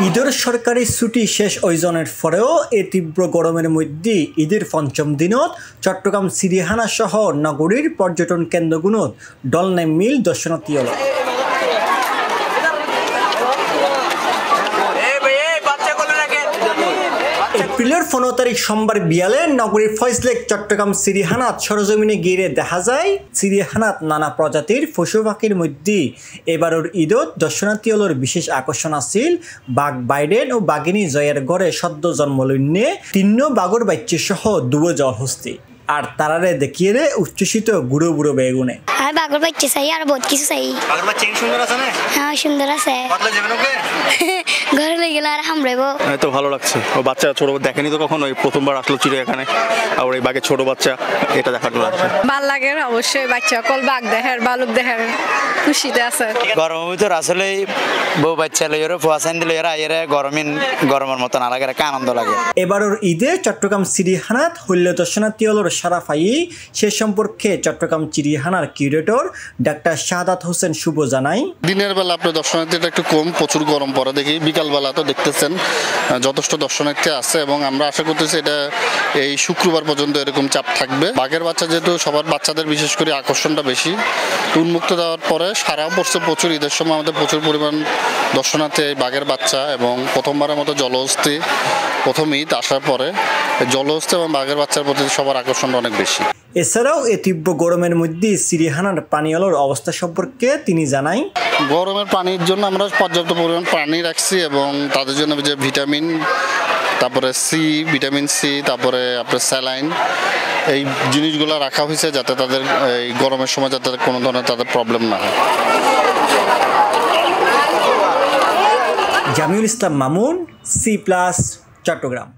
ঈদের সরকারি ছুটি শেষ অভিযানের পরেও এই তীব্র গরমের মধ্যে ঈদের পঞ্চম দিনত চট্টগ্রাম চিড়িয়াখানা সহ নগরীর পর্যটন কেন্দ্রগুলোত দল নাই মিল দর্শনার্থী। এপ্রিলের 15 তারিখ সোমবার বিয়ালে নগরীর ফয়জলেক চট্টগ্রাম চিড়িয়াখানাত সরজমিনে গিয়ে দেখা যায় চিড়িয়াখানাত নানা প্রজাতির পশু পাখির মধ্যে এবারের ঈদত দর্শনার্থীদের বিশেষ আকর্ষণ আছিল বাঘ বাইডেন ও বাঘিনী জয়ের ঘরে সদ্য জন্মলগ্নে 3 বাঘর বাচ্চা সহ 2 জলহস্তি আর তারারে দেখিয়ে উচ্ছ্বসিত বুড়ো বুড়ো বেগুনে। আমি বাঘর বাচ্চা চাই আর বহুত কিছু চাই। বাঘর বাচ্চা সুন্দর আছে না? হ্যাঁ সুন্দর আছে। কতলা যাবেন ওকে? ঘরে লই গেল আর হামরাইবো। তো ভালো লাগছে। ও বাচ্চা ছোট দেখেনি তো কখনো, এই প্রথমবার আসলো চিড়িয়াখানায়। আর এই বাঘের ছোট বাচ্চা এটা দেখার জন্য আসছে। ভালো লাগে অবশ্যই, বাচ্চা কল বাঘ দেখার বালুক দেখার খুশিতে আছে। গরমের ভিতর আসলে বউ বাচ্চা লইরে ফুয়াসান দিলে এরা গরমের মতো না লাগে, একটা আনন্দ লাগে। এবারের ঈদে চট্টগ্রাম চিড়িয়াখানাত হল্য দর্শনার্থীদের সারা পাই সে সম্পর্কে চট্টগ্রাম চিড়িয়াখানার কিউরেটর ডাক্তার শাহাদাত হোসেন শুভ জানাই, দিনের বেলা আপনার দর্শনার্থীটা একটু কম, প্রচুর গরম পড়ে দেখি। বিকালবেলা তো দেখতেছেন যথেষ্ট দর্শনার্থী আছে এবং আমরা আশা করতেছি এটা এই শুক্রবার পর্যন্ত এরকম চাপ থাকবে। বাঘের বাচ্চা যেহেতু সবার বাচ্চাদের বিশেষ করে আকর্ষণটা বেশি, উন্মুক্ত দেওয়ার পরে সারা পড়ছে প্রচুর। ঈদের সময় আমাদের প্রচুর পরিমাণ দর্শনার্থী এই বাঘের বাচ্চা এবং প্রথমবারের মতো জলহস্তি প্রথম ঈদ আসার পরে জলহস্তি এবং বাঘের বাচ্চার প্রতি সবার আকর্ষণটা অনেক বেশি। এছাড়াও এই তীব্র গরমের মধ্যে চিড়িয়াখানার পানীয়র অবস্থা সম্পর্কে তিনি জানাই, গরমের পানির জন্য আমরা পর্যাপ্ত পরিমাণ পানি রাখছি এবং তাদের জন্য যে ভিটামিন, তারপরে ভিটামিন সি, তারপরে আপনার স্যালাইন, এই জিনিসগুলো রাখা হয়েছে যাতে তাদের এই গরমের সময় যাতে কোনো ধরনের তাদের প্রবলেম না হয়। জামিউল ইসলাম মামুন, C+ চট্টগ্রাম।